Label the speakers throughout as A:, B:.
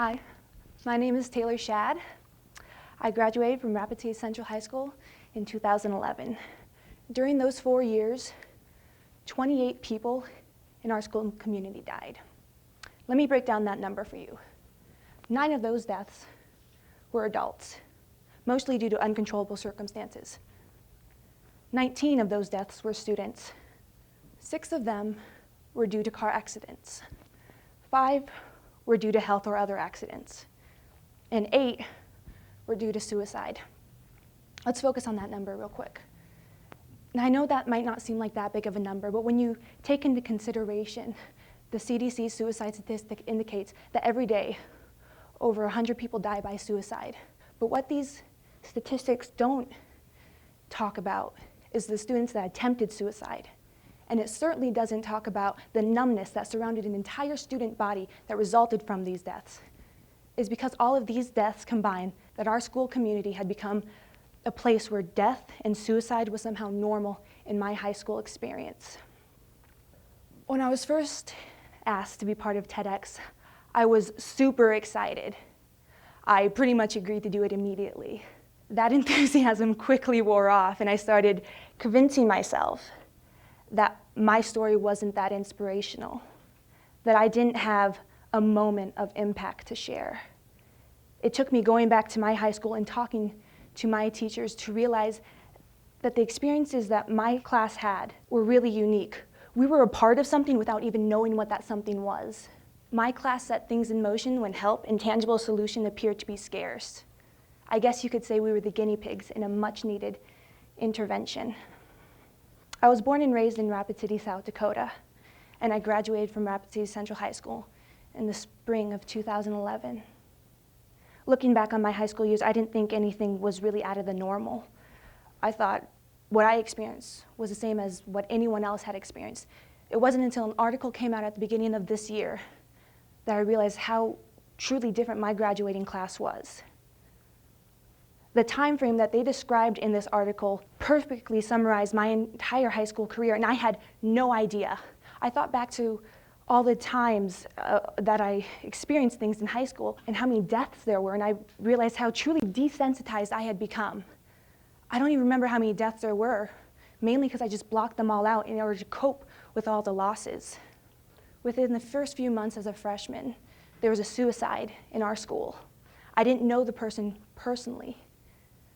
A: Hi, my name is Taylor Schad. I graduated from Rapid City Central High School in 2011. During those 4 years, 28 people in our school community died. Let me break down that number for you. 9 of those deaths were adults, mostly due to uncontrollable circumstances. 19 of those deaths were students. 6 of them were due to car accidents. 5 were due to health or other accidents. And 8 were due to suicide. Let's focus on that number real quick. And I know that might not seem like that big of a number, but when you take into consideration the CDC suicide statistic indicates that every day over 100 people die by suicide. But what these statistics don't talk about is the students that attempted suicide. And it certainly doesn't talk about the numbness that surrounded an entire student body that resulted from these deaths. It's because all of these deaths combined that our school community had become a place where death and suicide was somehow normal in my high school experience. When I was first asked to be part of TEDx, I was super excited. I pretty much agreed to do it immediately. That enthusiasm quickly wore off, and I started convincing myself that my story wasn't that inspirational, that I didn't have a moment of impact to share. It took me going back to my high school and talking to my teachers to realize that the experiences that my class had were really unique. We were a part of something without even knowing what that something was. My class set things in motion when help and tangible solution appeared to be scarce. I guess you could say we were the guinea pigs in a much needed intervention. I was born and raised in Rapid City, South Dakota, and I graduated from Rapid City Central High School in the spring of 2011. Looking back on my high school years, I didn't think anything was really out of the normal. I thought what I experienced was the same as what anyone else had experienced. It wasn't until an article came out at the beginning of this year that I realized how truly different my graduating class was. The time frame that they described in this article perfectly summarized my entire high school career, and I had no idea. I thought back to all the times that I experienced things in high school and how many deaths there were, and I realized how truly desensitized I had become. I don't even remember how many deaths there were, mainly because I just blocked them all out in order to cope with all the losses. Within the first few months as a freshman, there was a suicide in our school. I didn't know the person personally,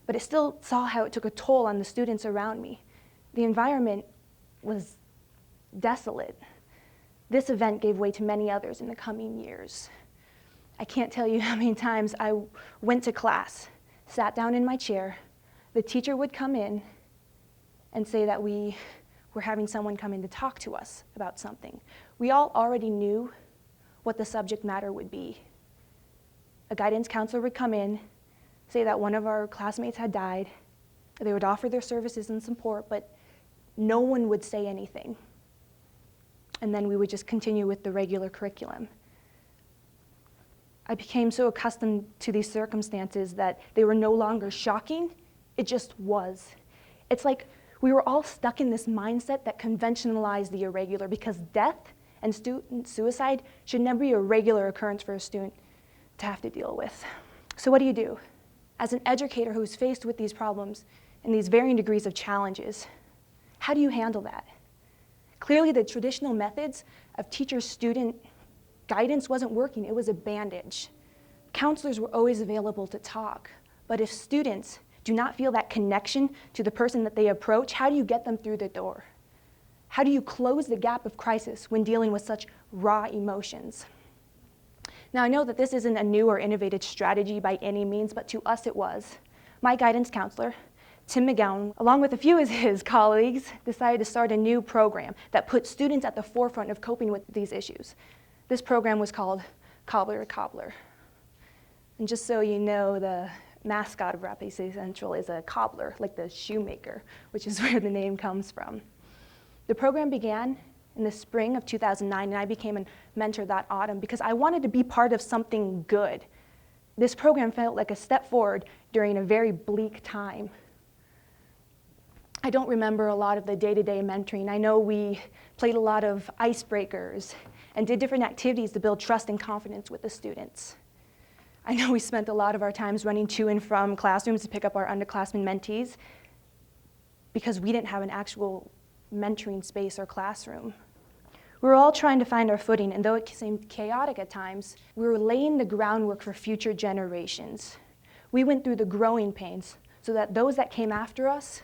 A: but it still saw how it took a toll on the students around me. The environment was desolate. This event gave way to many others in the coming years. I can't tell you how many times I went to class, sat down in my chair, the teacher would come in and say that we were having someone come in to talk to us about something. We all already knew what the subject matter would be. A guidance counselor would come in, say that one of our classmates had died. They would offer their services and support, but no one would say anything. And then we would just continue with the regular curriculum. I became so accustomed to these circumstances that they were no longer shocking, it just was. It's like we were all stuck in this mindset that conventionalized the irregular, because death and student suicide should never be a regular occurrence for a student to have to deal with. So what do you do? As an educator who's faced with these problems and these varying degrees of challenges, how do you handle that? Clearly, the traditional methods of teacher-student guidance wasn't working. It was a bandage. Counselors were always available to talk, but if students do not feel that connection to the person that they approach, how do you get them through the door? How do you close the gap of crisis when dealing with such raw emotions? Now, I know that this isn't a new or innovative strategy by any means, but to us it was. My guidance counselor, Tim McGowan, along with a few of his colleagues, decided to start a new program that put students at the forefront of coping with these issues. This program was called Cobbler to Cobbler. And just so you know, the mascot of Rapid City Central is a cobbler, like the shoemaker, which is where the name comes from. The program began in the spring of 2009, and I became a mentor that autumn because I wanted to be part of something good. This program felt like a step forward during a very bleak time. I don't remember a lot of the day-to-day mentoring. I know we played a lot of icebreakers and did different activities to build trust and confidence with the students. I know we spent a lot of our times running to and from classrooms to pick up our underclassmen mentees because we didn't have an actual mentoring space or classroom. We were all trying to find our footing, and though it seemed chaotic at times, we were laying the groundwork for future generations. We went through the growing pains so that those that came after us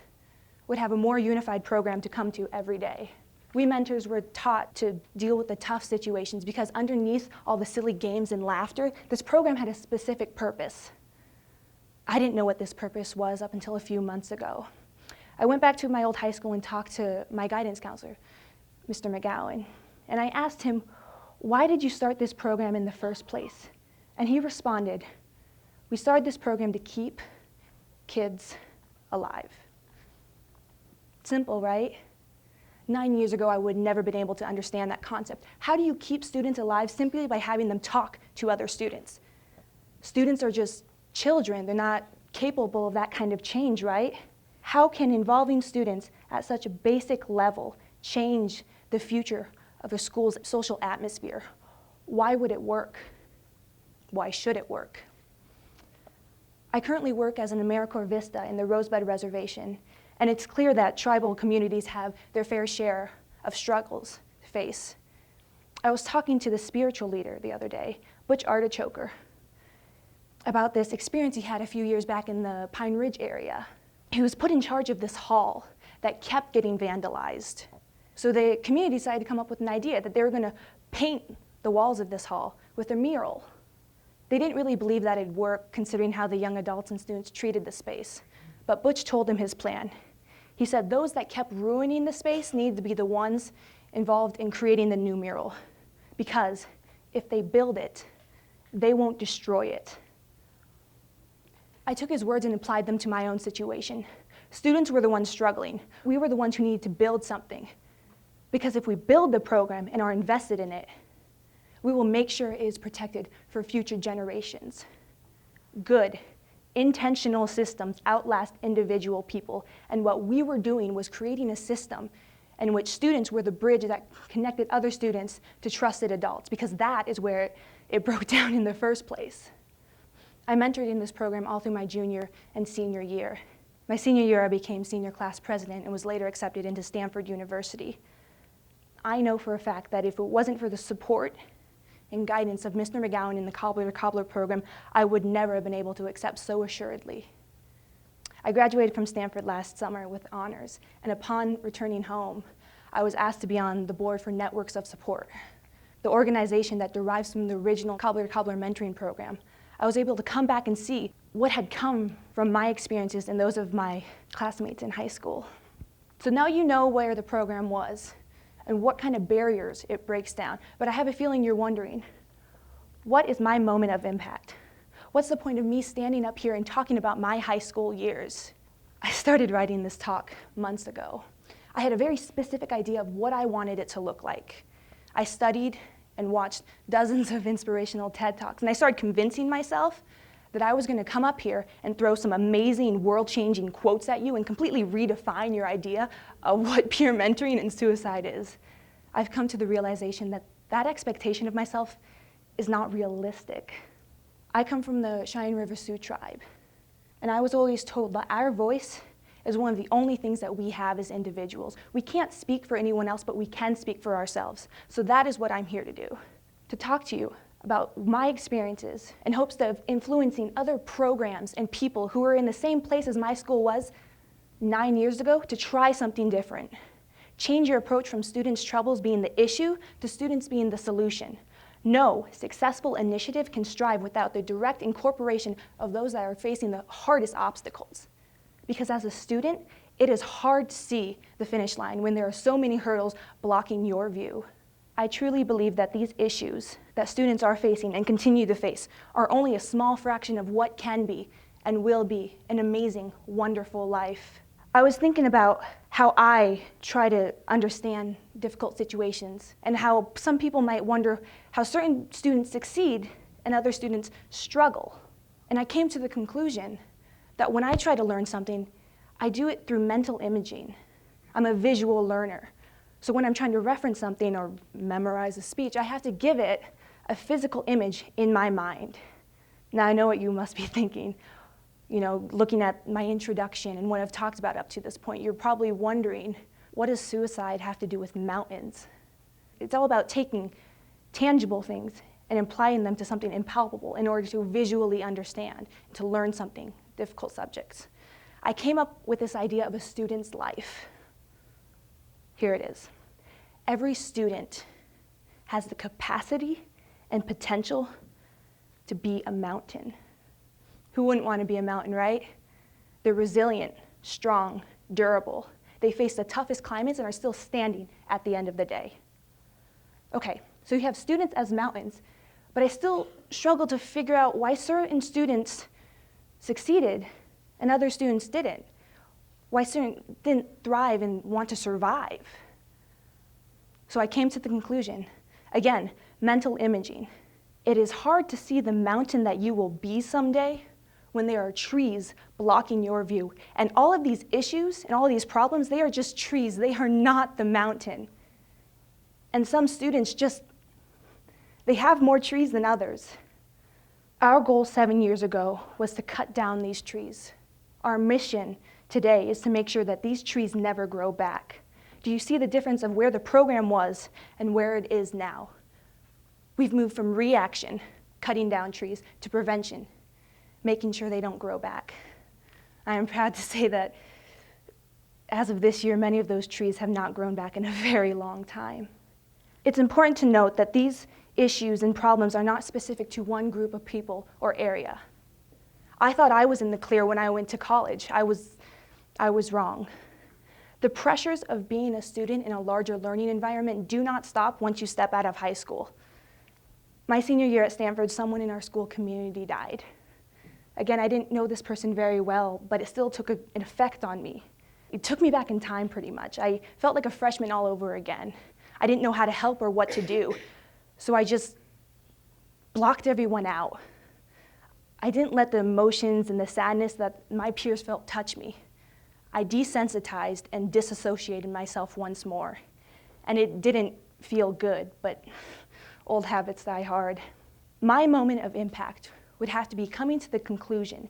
A: would have a more unified program to come to every day. We mentors were taught to deal with the tough situations because underneath all the silly games and laughter, this program had a specific purpose. I didn't know what this purpose was up until a few months ago. I went back to my old high school and talked to my guidance counselor, Mr. McGowan, and I asked him, why did you start this program in the first place? And he responded, we started this program to keep kids alive. Simple, right? 9 years ago, I would never been able to understand that concept. How do you keep students alive simply by having them talk to other students? Students are just children. They're not capable of that kind of change, right? How can involving students at such a basic level change the future of a school's social atmosphere? Why would it work? Why should it work? I currently work as an AmeriCorps VISTA in the Rosebud Reservation, and it's clear that tribal communities have their fair share of struggles to face. I was talking to the spiritual leader the other day, Butch Artichoker, about this experience he had a few years back in the Pine Ridge area. He was put in charge of this hall that kept getting vandalized. So the community decided to come up with an idea that they were going to paint the walls of this hall with a mural. They didn't really believe that it'd work, considering how the young adults and students treated the space. But Butch told them his plan. He said those that kept ruining the space need to be the ones involved in creating the new mural, because if they build it, they won't destroy it. I took his words and applied them to my own situation. Students were the ones struggling. We were the ones who needed to build something, because if we build the program and are invested in it, we will make sure it is protected for future generations. Good, intentional systems outlast individual people, and what we were doing was creating a system in which students were the bridge that connected other students to trusted adults, because that is where it broke down in the first place. I mentored in this program all through my junior and senior year. My senior year, I became senior class president and was later accepted into Stanford University. I know for a fact that if it wasn't for the support and guidance of Mr. McGowan in the Cobbler to Cobbler program, I would never have been able to accept so assuredly. I graduated from Stanford last summer with honors, and upon returning home, I was asked to be on the board for Networks of Support, the organization that derives from the original Cobbler to Cobbler mentoring program. I was able to come back and see what had come from my experiences and those of my classmates in high school. So now you know where the program was and what kind of barriers it breaks down. But I have a feeling you're wondering, what is my moment of impact? What's the point of me standing up here and talking about my high school years? I started writing this talk months ago. I had a very specific idea of what I wanted it to look like. I studied and watched dozens of inspirational TED Talks, and I started convincing myself that I was going to come up here and throw some amazing, world-changing quotes at you and completely redefine your idea of what peer mentoring and suicide is. I've come to the realization that that expectation of myself is not realistic. I come from the Cheyenne River Sioux Tribe, and I was always told that our voice is one of the only things that we have as individuals. We can't speak for anyone else, but we can speak for ourselves. So that is what I'm here to do, to talk to you about my experiences in hopes of influencing other programs and people who are in the same place as my school was 9 years ago to try something different. Change your approach from students' troubles being the issue to students being the solution. No successful initiative can strive without the direct incorporation of those that are facing the hardest obstacles. Because as a student, it is hard to see the finish line when there are so many hurdles blocking your view. I truly believe that these issues that students are facing and continue to face are only a small fraction of what can be and will be an amazing, wonderful life. I was thinking about how I try to understand difficult situations and how some people might wonder how certain students succeed and other students struggle. And I came to the conclusion that when I try to learn something, I do it through mental imaging. I'm a visual learner. So when I'm trying to reference something or memorize a speech, I have to give it a physical image in my mind. Now I know what you must be thinking. You know, looking at my introduction and what I've talked about up to this point, you're probably wondering, what does suicide have to do with mountains? It's all about taking tangible things and applying them to something impalpable in order to visually understand, to learn something, difficult subjects. I came up with this idea of a student's life. Here it is. Every student has the capacity and potential to be a mountain. Who wouldn't want to be a mountain, right? They're resilient, strong, durable. They face the toughest climates and are still standing at the end of the day. Okay, so you have students as mountains, but I still struggle to figure out why certain students succeeded and other students didn't. Why students didn't thrive and want to survive. So I came to the conclusion, again, mental imaging. It is hard to see the mountain that you will be someday when there are trees blocking your view. And all of these issues and all of these problems, they are just trees. They are not the mountain. And some students they have more trees than others. Our goal 7 years ago was to cut down these trees. Our mission today is to make sure that these trees never grow back. Do you see the difference of where the program was and where it is now? We've moved from reaction, cutting down trees, to prevention, making sure they don't grow back. I am proud to say that as of this year, many of those trees have not grown back in a very long time. It's important to note that these issues and problems are not specific to one group of people or area. I thought I was in the clear when I went to college. I was wrong. The pressures of being a student in a larger learning environment do not stop once you step out of high school. My senior year at Stanford, someone in our school community died. Again, I didn't know this person very well, but it still took an effect on me. It took me back in time pretty much. I felt like a freshman all over again. I didn't know how to help or what to do, so I just blocked everyone out. I didn't let the emotions and the sadness that my peers felt touch me. I desensitized and disassociated myself once more. And it didn't feel good, but old habits die hard. My moment of impact would have to be coming to the conclusion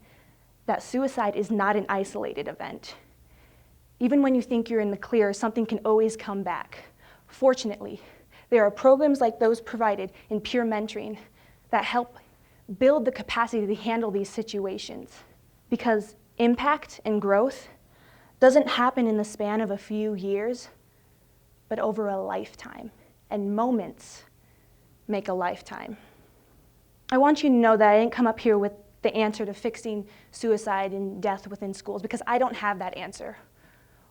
A: that suicide is not an isolated event. Even when you think you're in the clear, something can always come back. Fortunately, there are programs like those provided in peer mentoring that help build the capacity to handle these situations. Because impact and growth doesn't happen in the span of a few years, but over a lifetime. And moments make a lifetime. I want you to know that I didn't come up here with the answer to fixing suicide and death within schools, because I don't have that answer.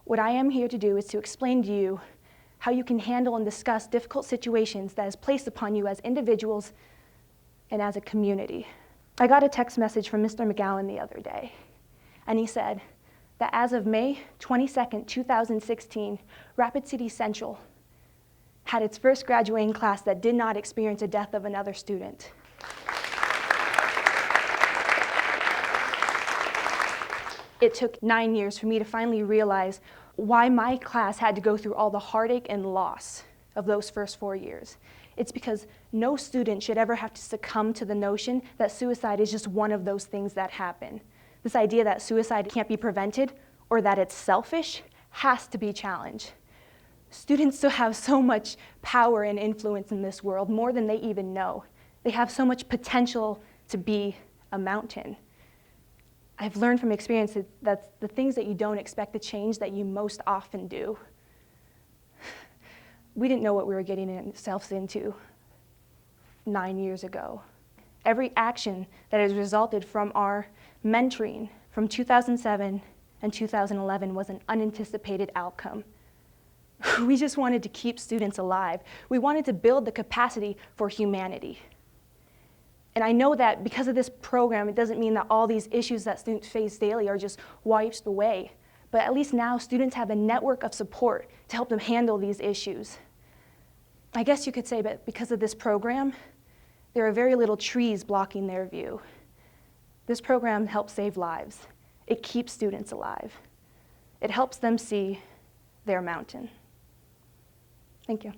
A: What I am here to do is to explain to you how you can handle and discuss difficult situations that is placed upon you as individuals and as a community. I got a text message from Mr. McGowan the other day, and he said that as of May 22nd, 2016, Rapid City Central had its first graduating class that did not experience a death of another student. It took 9 years for me to finally realize why my class had to go through all the heartache and loss of those first 4 years. It's because no student should ever have to succumb to the notion that suicide is just one of those things that happen. This idea that suicide can't be prevented or that it's selfish has to be challenged. Students still have so much power and influence in this world, more than they even know. They have so much potential to be a mountain. I've learned from experience that the things that you don't expect to change that you most often do. We didn't know what we were getting ourselves into 9 years ago. Every action that has resulted from our mentoring from 2007 and 2011 was an unanticipated outcome. We just wanted to keep students alive. We wanted to build the capacity for humanity. And I know that because of this program, it doesn't mean that all these issues that students face daily are just wiped away. But at least now students have a network of support to help them handle these issues. I guess you could say that because of this program, there are very little trees blocking their view. This program helps save lives. It keeps students alive. It helps them see their mountain. Thank you.